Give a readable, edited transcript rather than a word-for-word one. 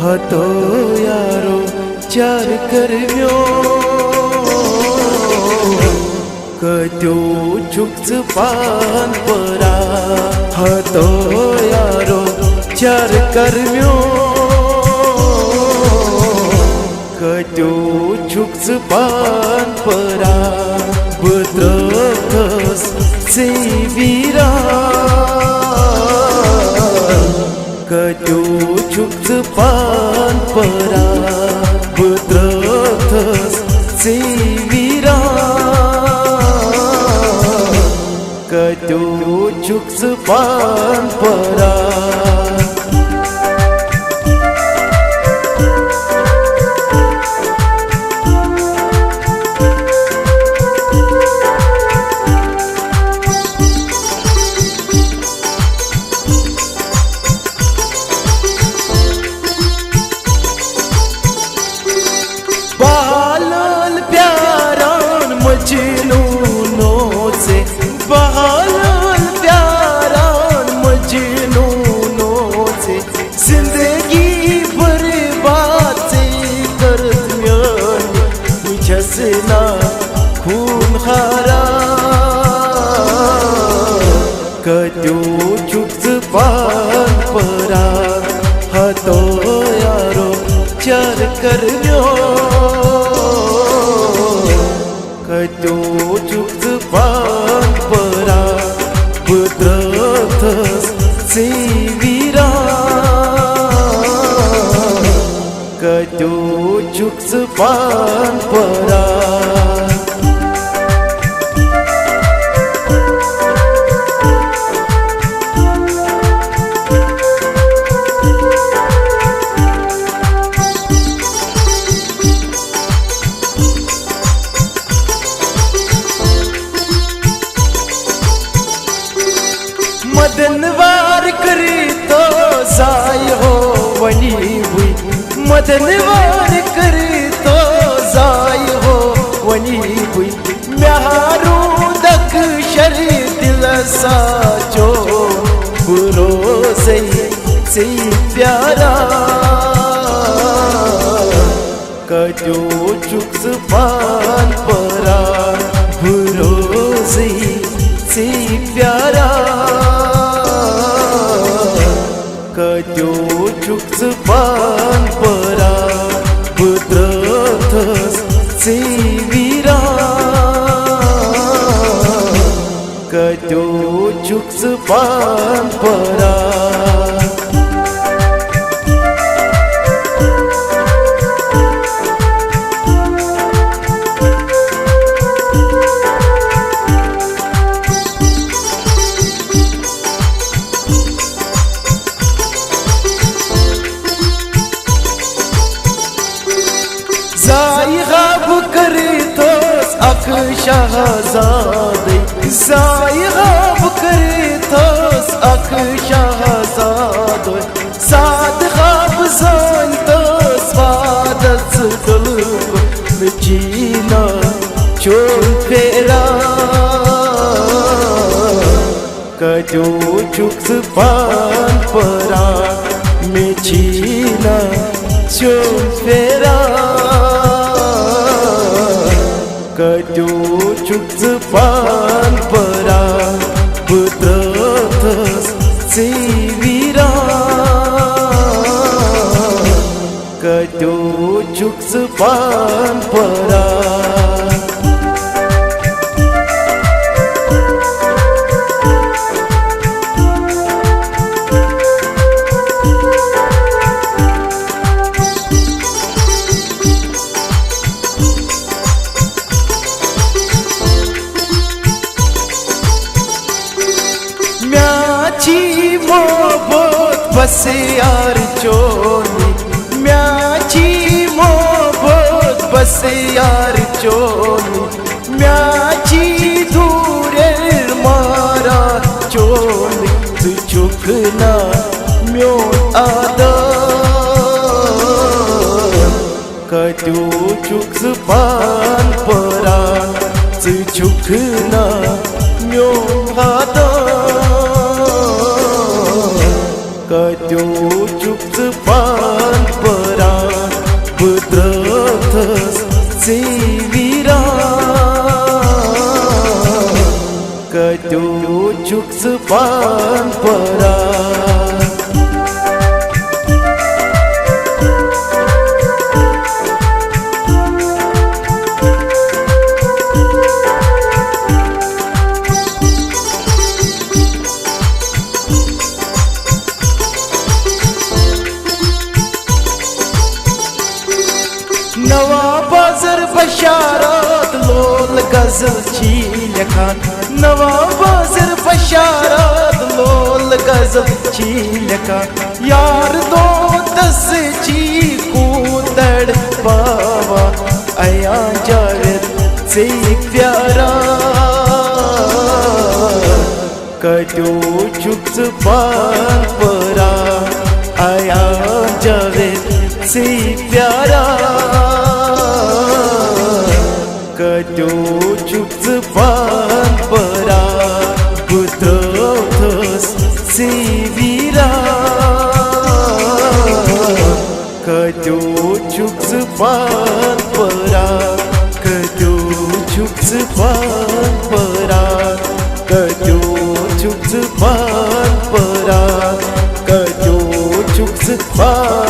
हतो यारो चार करव्यो कत्यो चुक्स पान परा हतो यारो चार करव्यो कत्यो चुक्स पान परा बुद्रकस सेवीरा कत्यो चुक्स पान परा बुद्रकस सेवीरा कत्यो चुक्स पान परा बहाल प्यारान मजनूनो से बहाल प्यारान मजनूनो से जिंदगी बर्बाद से कर मुझसना खून खारा कत्यो चुक्स पान परा हतो यारो चार करव्यो कत्यो चुक्स पान परा बुद्रकस सेवीरा कत्यो चुक्स पान परा मदनवार करी तो जाय हो वनी हुई मदनवार करी तो जाय हो वनी हुई म्यारू दक शरी दिल साचो बुरो से प्यारा कत्यो चुक्स पान परा बुरो से प्यारा कत्यो चुक्स पान परा बुद्रकस सेवीरा कत्यो चुक्स पान परा जायब करे तो अक शहजादे जायब करे तो अक शहजादे साद खाब जान तो स्वादत दिल मचीना चोल फेरा कत्यो चुक्स पान परा मचीना चोल फेरा कत्यो चुक्स पान परा बुद्रकस सेवीरा कत्यो चुक्स पान परा मोहब्बत बस यार चोली म्याची मोहब्बत बस यार चोली म्याची दूरे मारा चोली तू चुकना म्यो आदा कत्यो चुक्स पान परा तू चुकना म्यो आदा कत्यो चुक्स पान परा zupan peran. नवा बाजार बशारत लोल गजल ची लेखान. नवा बाजार बशारत लोल गजल ची लेखान. यार दो दस ची कूतड़ बाबा आया जावेद से प्यारा. कटो चुप जुबान परा आया जावेद से प्यारा. कटो चुप जुबान परा बुद्रोथस से वीरा. कटो चुप जुबान परा. कटो चुप जुबान परा. कटो चुप जुबान परा. कटो चुप जुबान